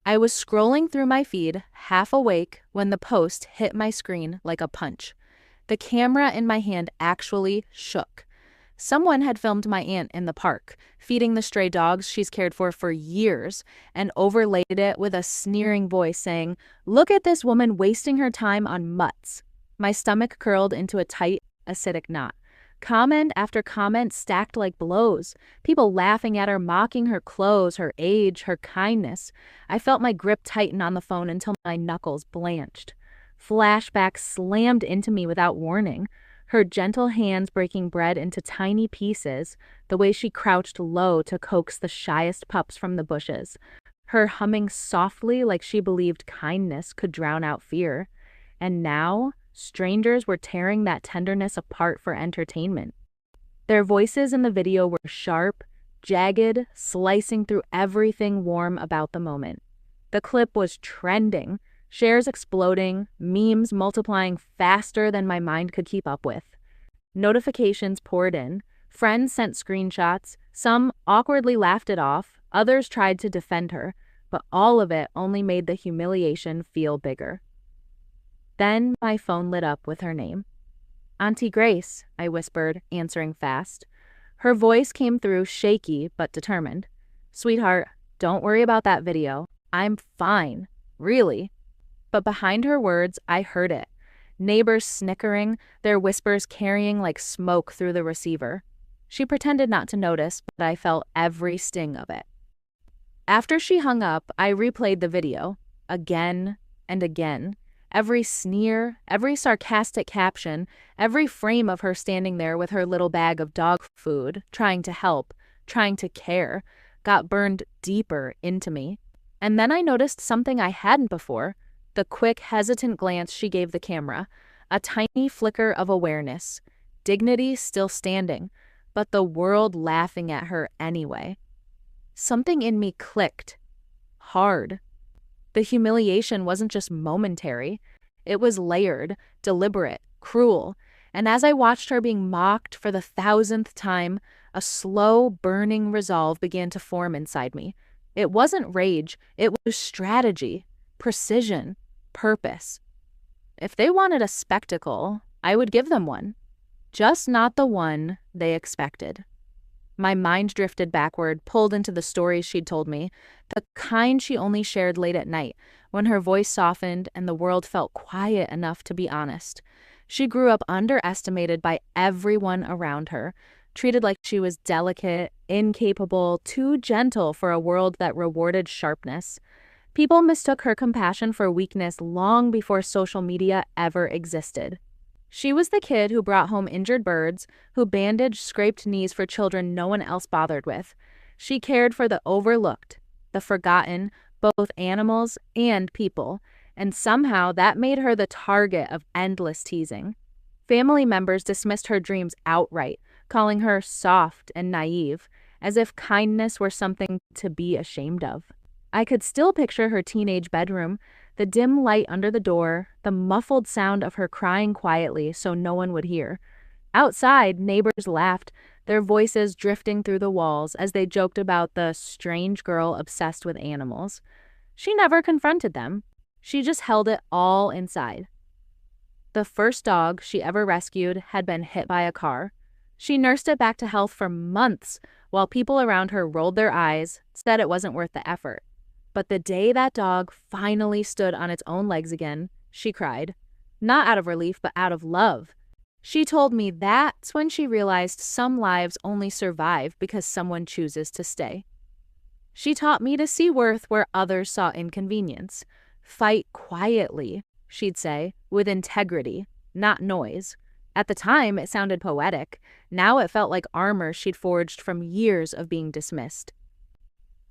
I was scrolling through my feed, half awake, when the post hit my screen like a punch. The camera in my hand actually shook. Someone had filmed my aunt in the park, feeding the stray dogs she's cared for years, and overlaid it with a sneering voice saying, "Look at this woman wasting her time on mutts." My stomach curled into a tight, acidic knot. Comment after comment stacked like blows. People laughing at her, mocking her clothes, her age, her kindness. I felt my grip tighten on the phone until my knuckles blanched. Flashbacks slammed into me without warning. Her gentle hands breaking bread into tiny pieces, the way she crouched low to coax the shyest pups from the bushes. Her humming softly like she believed kindness could drown out fear. And now, strangers were tearing that tenderness apart for entertainment. Their voices in the video were sharp, jagged, slicing through everything warm about the moment. The clip was trending, shares exploding, memes multiplying faster than my mind could keep up with. Notifications poured in, friends sent screenshots, some awkwardly laughed it off, others tried to defend her, but all of it only made the humiliation feel bigger. Then my phone lit up with her name. "Aunty Grace," I whispered, answering fast. Her voice came through shaky but determined. "Sweetheart, don't worry about that video. I'm fine. Really." But behind her words, I heard it. Neighbors snickering, their whispers carrying like smoke through the receiver. She pretended not to notice, but I felt every sting of it. After she hung up, I replayed the video, again and again. Every sneer, every sarcastic caption, every frame of her standing there with her little bag of dog food, trying to help, trying to care, got burned deeper into me. And then I noticed something I hadn't before. The quick, hesitant glance she gave the camera, a tiny flicker of awareness, dignity still standing, but the world laughing at her anyway. Something in me clicked. Hard. The humiliation wasn't just momentary. It was layered, deliberate, cruel, and as I watched her being mocked for the 1,000th time, a slow, burning resolve began to form inside me. It wasn't rage, it was strategy, precision, purpose. If they wanted a spectacle, I would give them one. Just not the one they expected. My mind drifted backward, pulled into the stories she'd told me, the kind she only shared late at night, when her voice softened and the world felt quiet enough to be honest. She grew up underestimated by everyone around her, treated like she was delicate, incapable, too gentle for a world that rewarded sharpness. People mistook her compassion for weakness long before social media ever existed. She was the kid who brought home injured birds, who bandaged scraped knees for children no one else bothered with. She cared for the overlooked, the forgotten, both animals and people, and somehow that made her the target of endless teasing. Family members dismissed her dreams outright, calling her soft and naive, as if kindness were something to be ashamed of. I could still picture her teenage bedroom, the dim light under the door, the muffled sound of her crying quietly so no one would hear. Outside, neighbors laughed, their voices drifting through the walls as they joked about the strange girl obsessed with animals. She never confronted them. She just held it all inside. The first dog she ever rescued had been hit by a car. She nursed it back to health for months, while people around her rolled their eyes, said it wasn't worth the effort. But the day that dog finally stood on its own legs again, she cried. Not out of relief, but out of love. She told me that's when she realized some lives only survive because someone chooses to stay. She taught me to see worth where others saw inconvenience. Fight quietly, she'd say, with integrity, not noise. At the time, it sounded poetic. Now it felt like armor she'd forged from years of being dismissed.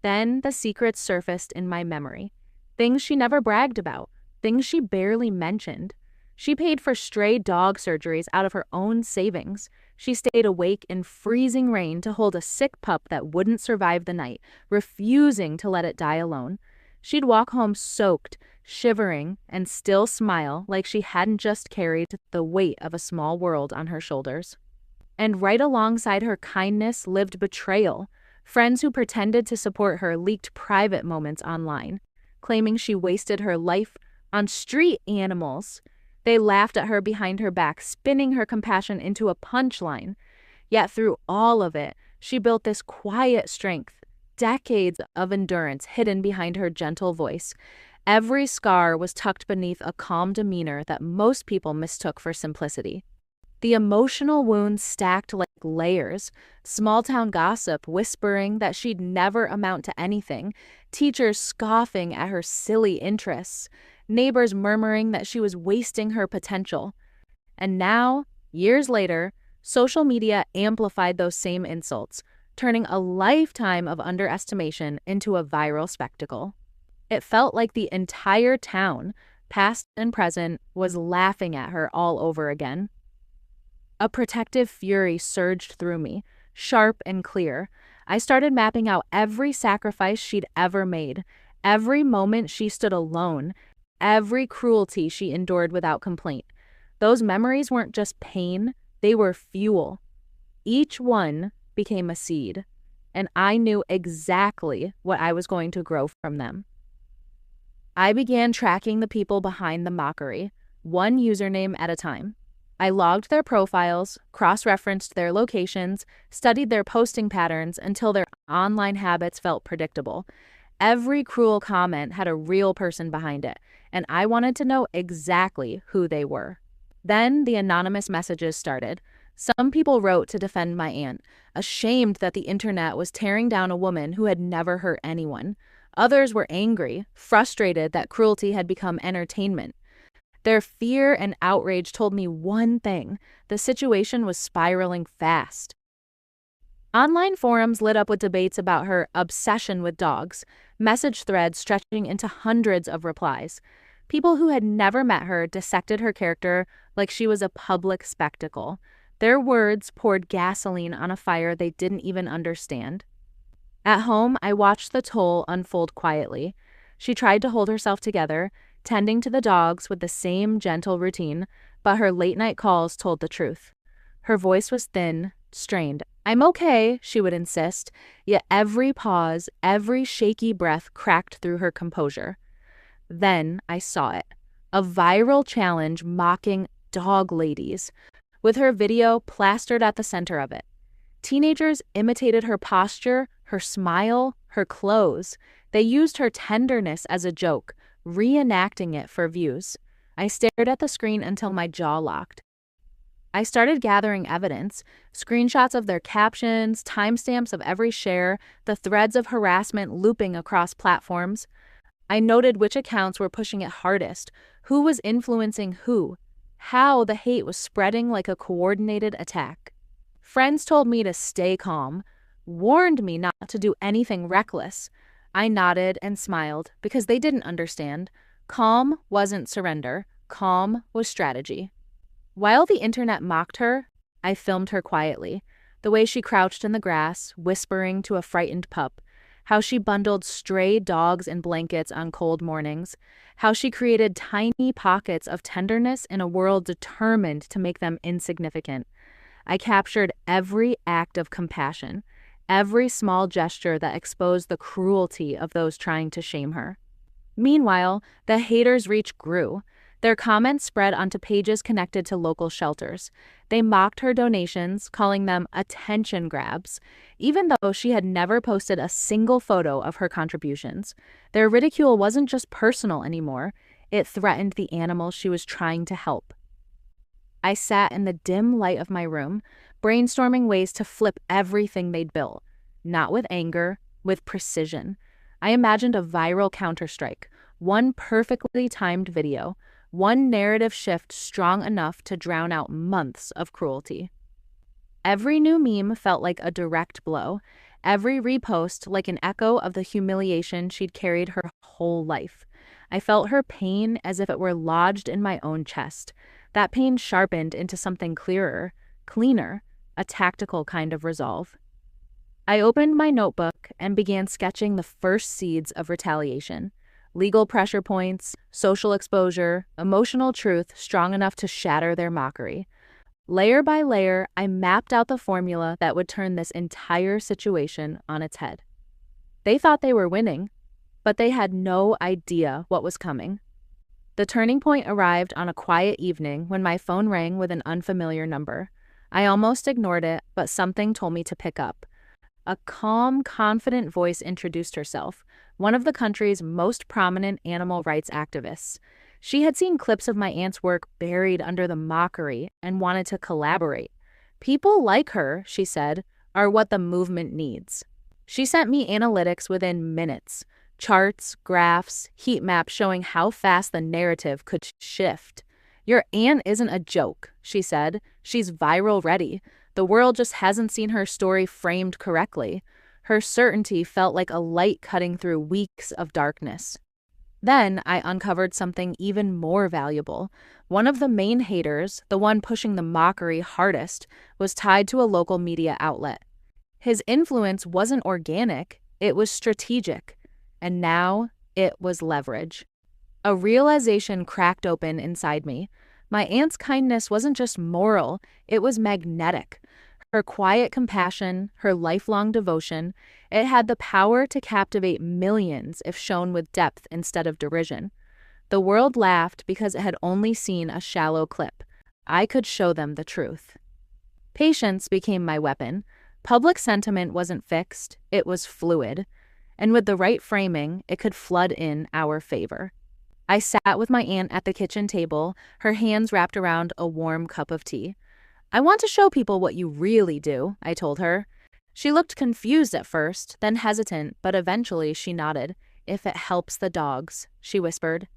Then the secrets surfaced in my memory. Things she never bragged about, things she barely mentioned. She paid for stray dog surgeries out of her own savings. She stayed awake in freezing rain to hold a sick pup that wouldn't survive the night, refusing to let it die alone. She'd walk home soaked, shivering, and still smile like she hadn't just carried the weight of a small world on her shoulders. And right alongside her kindness lived betrayal. Friends who pretended to support her leaked private moments online. claiming she wasted her life on street animals. They laughed at her behind her back, spinning her compassion into a punchline. Yet through all of it, she built this quiet strength, decades of endurance hidden behind her gentle voice. Every scar was tucked beneath a calm demeanor that most people mistook for simplicity. The emotional wounds stacked like layers, small-town gossip whispering that she'd never amount to anything, teachers scoffing at her silly interests, neighbors murmuring that she was wasting her potential. And now, years later, social media amplified those same insults, turning a lifetime of underestimation into a viral spectacle. It felt like the entire town, past and present, was laughing at her all over again. A protective fury surged through me, sharp and clear. I started mapping out every sacrifice she'd ever made, every moment she stood alone, every cruelty she endured without complaint. Those memories weren't just pain, they were fuel. Each one became a seed, and I knew exactly what I was going to grow from them. I began tracking the people behind the mockery, one username at a time. I logged their profiles, cross-referenced their locations, studied their posting patterns until their online habits felt predictable. Every cruel comment had a real person behind it, and I wanted to know exactly who they were. Then the anonymous messages started. Some people wrote to defend my aunt, ashamed that the internet was tearing down a woman who had never hurt anyone. Others were angry, frustrated that cruelty had become entertainment. Their fear and outrage told me one thing: the situation was spiraling fast. Online forums lit up with debates about her obsession with dogs, message threads stretching into hundreds of replies. People who had never met her dissected her character like she was a public spectacle. Their words poured gasoline on a fire they didn't even understand. At home, I watched the toll unfold quietly. She tried to hold herself together, tending to the dogs with the same gentle routine, but her late-night calls told the truth. Her voice was thin, strained. "I'm okay," she would insist, yet every pause, every shaky breath cracked through her composure. Then I saw it, a viral challenge mocking dog ladies, with her video plastered at the center of it. Teenagers imitated her posture, her smile, her clothes. They used her tenderness as a joke, reenacting it for views. I stared at the screen until my jaw locked. I started gathering evidence, screenshots of their captions, timestamps of every share, the threads of harassment looping across platforms. I noted which accounts were pushing it hardest, who was influencing who, how the hate was spreading like a coordinated attack. Friends told me to stay calm, warned me not to do anything reckless. I nodded and smiled because they didn't understand. Calm wasn't surrender. Calm was strategy. While the internet mocked her, I filmed her quietly. The way she crouched in the grass, whispering to a frightened pup. How she bundled stray dogs in blankets on cold mornings. How she created tiny pockets of tenderness in a world determined to make them insignificant. I captured every act of compassion, every small gesture that exposed the cruelty of those trying to shame her. Meanwhile, the haters' reach grew. Their comments spread onto pages connected to local shelters. They mocked her donations, calling them attention grabs, even though she had never posted a single photo of her contributions. Their ridicule wasn't just personal anymore. It threatened the animals she was trying to help. I sat in the dim light of my room, brainstorming ways to flip everything they'd built. Not with anger, with precision. I imagined a viral counterstrike, one perfectly timed video, one narrative shift strong enough to drown out months of cruelty. Every new meme felt like a direct blow, every repost like an echo of the humiliation she'd carried her whole life. I felt her pain as if it were lodged in my own chest. That pain sharpened into something clearer, cleaner, a tactical kind of resolve. I opened my notebook and began sketching the first seeds of retaliation. Legal pressure points, social exposure, emotional truth strong enough to shatter their mockery. Layer by layer, I mapped out the formula that would turn this entire situation on its head. They thought they were winning. but they had no idea what was coming. The turning point arrived on a quiet evening when my phone rang with an unfamiliar number. I almost ignored it, but something told me to pick up. A calm, confident voice introduced herself, one of the country's most prominent animal rights activists. She had seen clips of my aunt's work buried under the mockery and wanted to collaborate. People like her, she said, are what the movement needs. She sent me analytics within minutes, charts, graphs, heat maps showing how fast the narrative could shift. Your aunt isn't a joke, she said. She's viral ready. The world just hasn't seen her story framed correctly. Her certainty felt like a light cutting through weeks of darkness. Then I uncovered something even more valuable. One of the main haters, the one pushing the mockery hardest, was tied to a local media outlet. His influence wasn't organic, it was strategic. And now it was leverage. A realization cracked open inside me. My aunt's kindness wasn't just moral, it was magnetic. Her quiet compassion, her lifelong devotion, it had the power to captivate millions if shown with depth instead of derision. The world laughed because it had only seen a shallow clip. I could show them the truth. Patience became my weapon. Public sentiment wasn't fixed, it was fluid. And with the right framing, it could flood in our favor. I sat with my aunt at the kitchen table, her hands wrapped around a warm cup of tea. I want to show people what you really do, I told her. She looked confused at first, then hesitant, but eventually she nodded. If it helps the dogs, she whispered.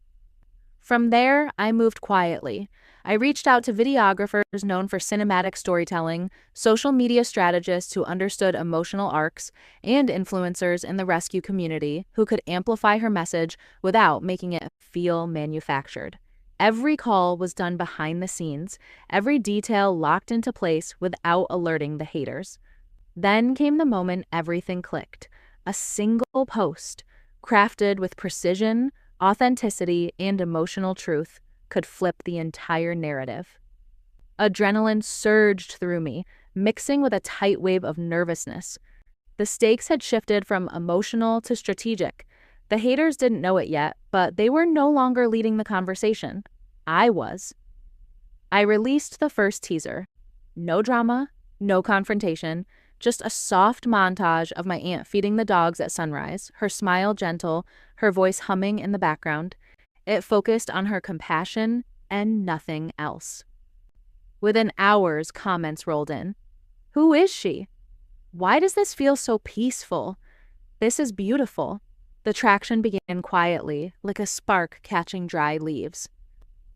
From there, I moved quietly. I reached out to videographers known for cinematic storytelling, social media strategists who understood emotional arcs, and influencers in the rescue community who could amplify her message without making it feel manufactured. Every call was done behind the scenes, every detail locked into place without alerting the haters. Then came the moment everything clicked. A single post, crafted with precision, authenticity, and emotional truth, could flip the entire narrative. Adrenaline surged through me, mixing with a tight wave of nervousness. The stakes had shifted from emotional to strategic. The haters didn't know it yet, but they were no longer leading the conversation. I was. I released the first teaser. No drama, no confrontation, just a soft montage of my aunt feeding the dogs at sunrise, her smile gentle, her voice humming in the background. It focused on her compassion and nothing else. Within hours, comments rolled in. Who is she? Why does this feel so peaceful? This is beautiful. The traction began quietly, like a spark catching dry leaves.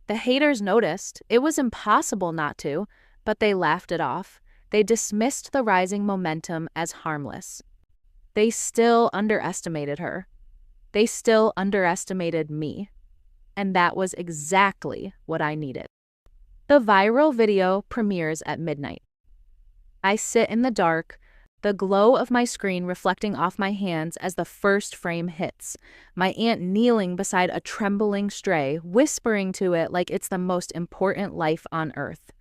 The haters noticed. It was impossible not to, but they laughed it off. They dismissed the rising momentum as harmless. They still underestimated her. They still underestimated me. And that was exactly what I needed. The viral video premieres at midnight. I sit in the dark, the glow of my screen reflecting off my hands as the first frame hits, my aunt kneeling beside a trembling stray, whispering to it like it's the most important life on earth.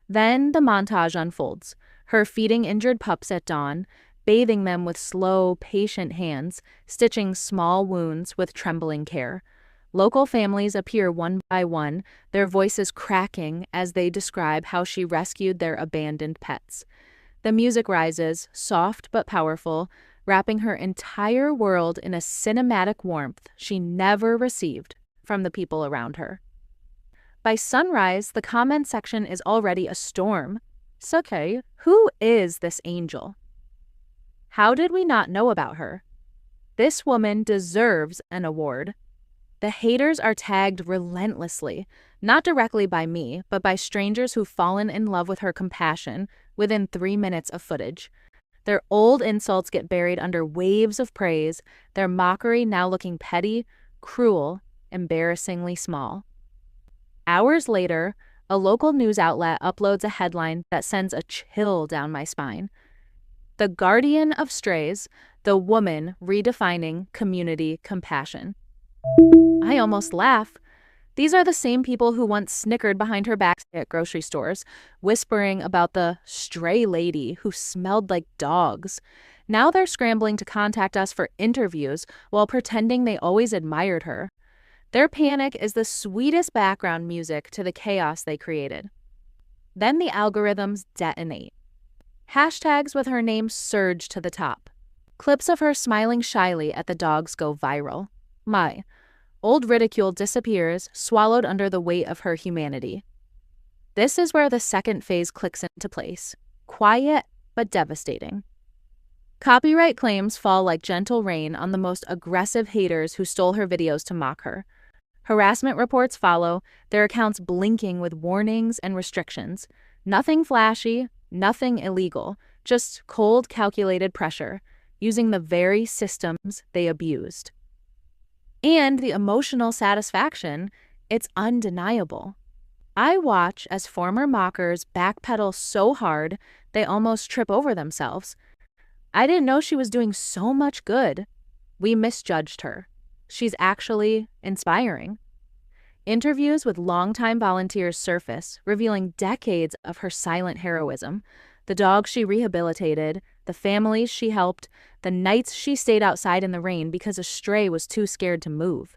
Then the montage unfolds, her feeding injured pups at dawn, bathing them with slow, patient hands, stitching small wounds with trembling care. Local families appear one by one, their voices cracking as they describe how she rescued their abandoned pets. The music rises, soft but powerful, wrapping her entire world in a cinematic warmth she never received from the people around her. By sunrise, the comment section is already a storm. Okay, who is this angel? How did we not know about her? This woman deserves an award. The haters are tagged relentlessly, not directly by me, but by strangers who've fallen in love with her compassion within 3 minutes of footage. Their old insults get buried under waves of praise, their mockery now looking petty, cruel, embarrassingly small. Hours later, a local news outlet uploads a headline that sends a chill down my spine. The Guardian of Strays, the woman redefining community compassion. I almost laugh. These are the same people who once snickered behind her back at grocery stores, whispering about the stray lady who smelled like dogs. Now they're scrambling to contact us for interviews while pretending they always admired her. Their panic is the sweetest background music to the chaos they created. Then the algorithms detonate. Hashtags with her name surge to the top. Clips of her smiling shyly at the dogs go viral. My old ridicule disappears, swallowed under the weight of her humanity. This is where the second phase clicks into place. Quiet, but devastating. Copyright claims fall like gentle rain on the most aggressive haters who stole her videos to mock her. Harassment reports follow, their accounts blinking with warnings and restrictions. Nothing flashy, nothing illegal, just cold, calculated pressure, using the very systems they abused. And the emotional satisfaction, it's undeniable. I watch as former mockers backpedal so hard they almost trip over themselves. I didn't know she was doing so much good. We misjudged her. She's actually inspiring. Interviews with longtime volunteers surface, revealing decades of her silent heroism. The dogs she rehabilitated, the families she helped, the nights she stayed outside in the rain because a stray was too scared to move.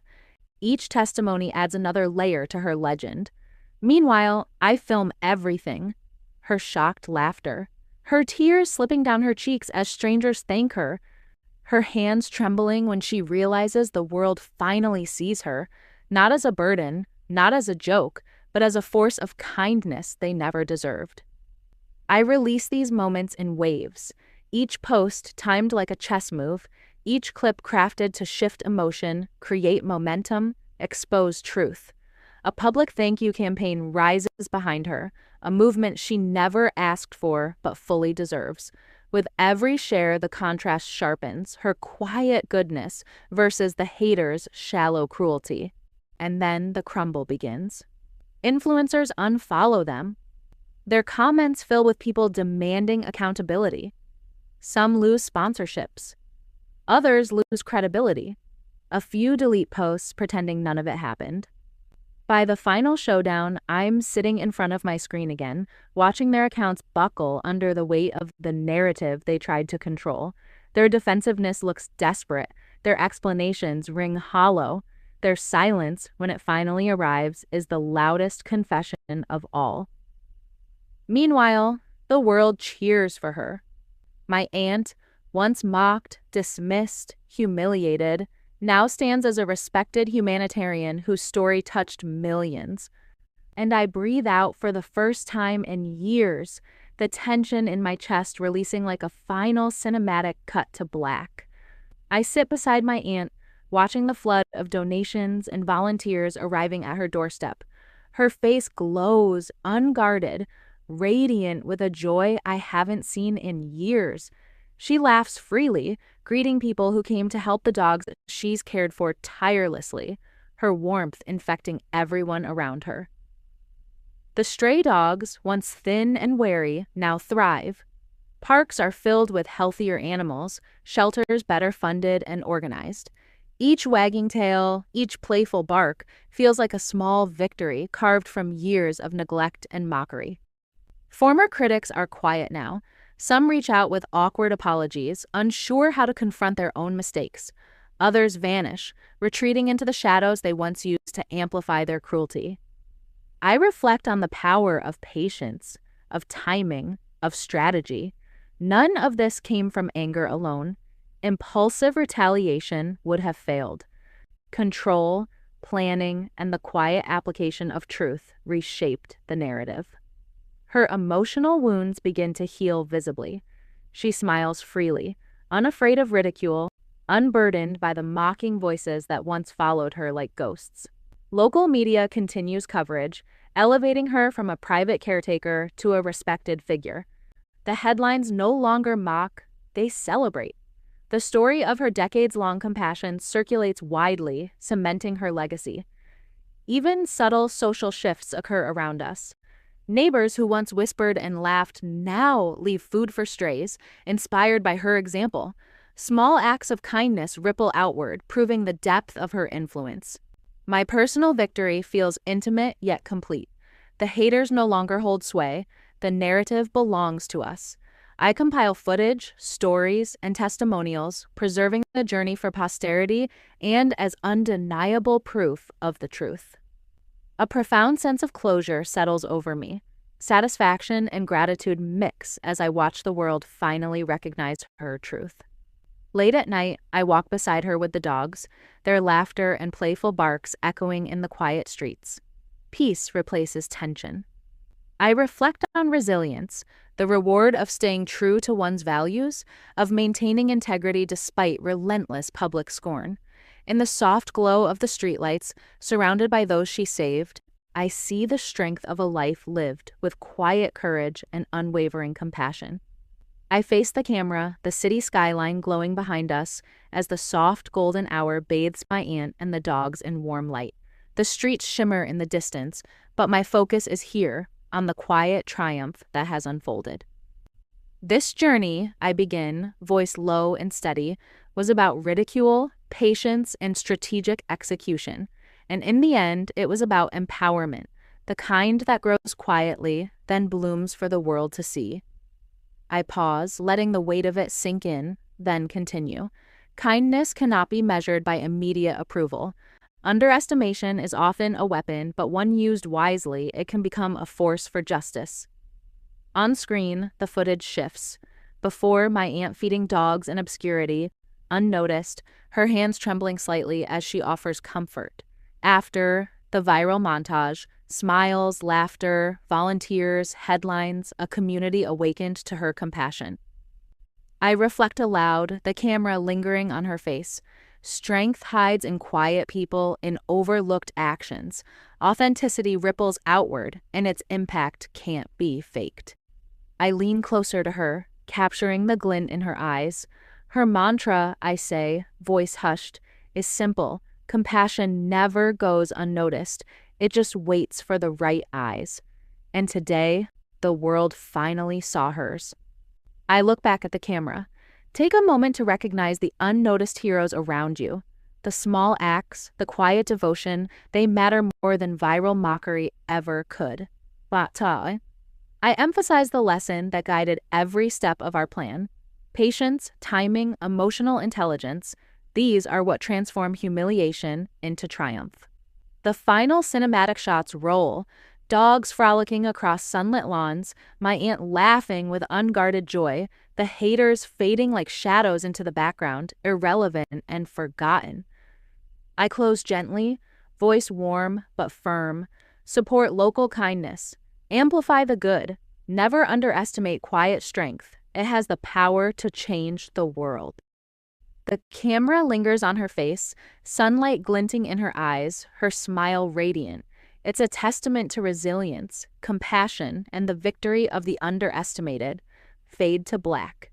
Each testimony adds another layer to her legend. Meanwhile, I film everything. Her shocked laughter, her tears slipping down her cheeks as strangers thank her, her hands trembling when she realizes the world finally sees her, not as a burden, not as a joke, but as a force of kindness they never deserved. I release these moments in waves, each post timed like a chess move, each clip crafted to shift emotion, create momentum, expose truth. A public thank you campaign rises behind her, a movement she never asked for but fully deserves. With every share, the contrast sharpens, her quiet goodness versus the haters' shallow cruelty. And then the crumble begins. Influencers unfollow them. Their comments fill with people demanding accountability. Some lose sponsorships. Others lose credibility. A few delete posts pretending none of it happened. By the final showdown, I'm sitting in front of my screen again, watching their accounts buckle under the weight of the narrative they tried to control. Their defensiveness looks desperate. Their explanations ring hollow. Their silence, when it finally arrives, is the loudest confession of all. Meanwhile, the world cheers for her. My aunt, once mocked, dismissed, humiliated, now stands as a respected humanitarian whose story touched millions. And I breathe out for the first time in years, the tension in my chest releasing like a final cinematic cut to black. I sit beside my aunt, watching the flood of donations and volunteers arriving at her doorstep. Her face glows, unguarded, radiant with a joy I haven't seen in years. She laughs freely, greeting people who came to help the dogs she's cared for tirelessly, her warmth infecting everyone around her. The stray dogs, once thin and wary, now thrive. Parks are filled with healthier animals, shelters better funded and organized. Each wagging tail, each playful bark feels like a small victory carved from years of neglect and mockery. Former critics are quiet now. Some reach out with awkward apologies, unsure how to confront their own mistakes. Others vanish, retreating into the shadows they once used to amplify their cruelty. I reflect on the power of patience, of timing, of strategy. None of this came from anger alone. Impulsive retaliation would have failed. Control, planning, and the quiet application of truth reshaped the narrative. Her emotional wounds begin to heal visibly. She smiles freely, unafraid of ridicule, unburdened by the mocking voices that once followed her like ghosts. Local media continues coverage, elevating her from a private caretaker to a respected figure. The headlines no longer mock, they celebrate. The story of her decades-long compassion circulates widely, cementing her legacy. Even subtle social shifts occur around us. Neighbors who once whispered and laughed now leave food for strays, inspired by her example. Small acts of kindness ripple outward, proving the depth of her influence. My personal victory feels intimate yet complete. The haters no longer hold sway. The narrative belongs to us. I compile footage, stories, and testimonials, preserving the journey for posterity and as undeniable proof of the truth. A profound sense of closure settles over me. Satisfaction and gratitude mix as I watch the world finally recognize her truth. Late at night, I walk beside her with the dogs, their laughter and playful barks echoing in the quiet streets. Peace replaces tension. I reflect on resilience, the reward of staying true to one's values, of maintaining integrity despite relentless public scorn. In the soft glow of the streetlights, surrounded by those she saved, I see the strength of a life lived with quiet courage and unwavering compassion. I face the camera, the city skyline glowing behind us, as the soft golden hour bathes my aunt and the dogs in warm light. The streets shimmer in the distance, but my focus is here, on the quiet triumph that has unfolded. This journey, I begin, voice low and steady, was about ridicule, patience, and strategic execution. And in the end, it was about empowerment, the kind that grows quietly, then blooms for the world to see. I pause, letting the weight of it sink in, then continue. Kindness cannot be measured by immediate approval. Underestimation is often a weapon, but when used wisely, it can become a force for justice. On screen, the footage shifts. Before, my aunt feeding dogs in obscurity, unnoticed, her hands trembling slightly as she offers comfort. After, the viral montage, smiles, laughter, volunteers, headlines, a community awakened to her compassion. I reflect aloud, the camera lingering on her face. Strength hides in quiet people, in overlooked actions. Authenticity ripples outward, and its impact can't be faked. I lean closer to her, capturing the glint in her eyes. Her mantra, I say, voice hushed, is simple. Compassion never goes unnoticed. It just waits for the right eyes. And today, the world finally saw hers. I look back at the camera. Take a moment to recognize the unnoticed heroes around you. The small acts, the quiet devotion, they matter more than viral mockery ever could. I emphasize the lesson that guided every step of our plan. Patience, timing, emotional intelligence, these are what transform humiliation into triumph. The final cinematic shots roll, dogs frolicking across sunlit lawns, my aunt laughing with unguarded joy, the haters fading like shadows into the background, irrelevant and forgotten. I close gently, voice warm but firm, support local kindness, amplify the good, never underestimate quiet strength. It has the power to change the world. The camera lingers on her face, sunlight glinting in her eyes, her smile radiant. It's a testament to resilience, compassion, and the victory of the underestimated. Fade to black.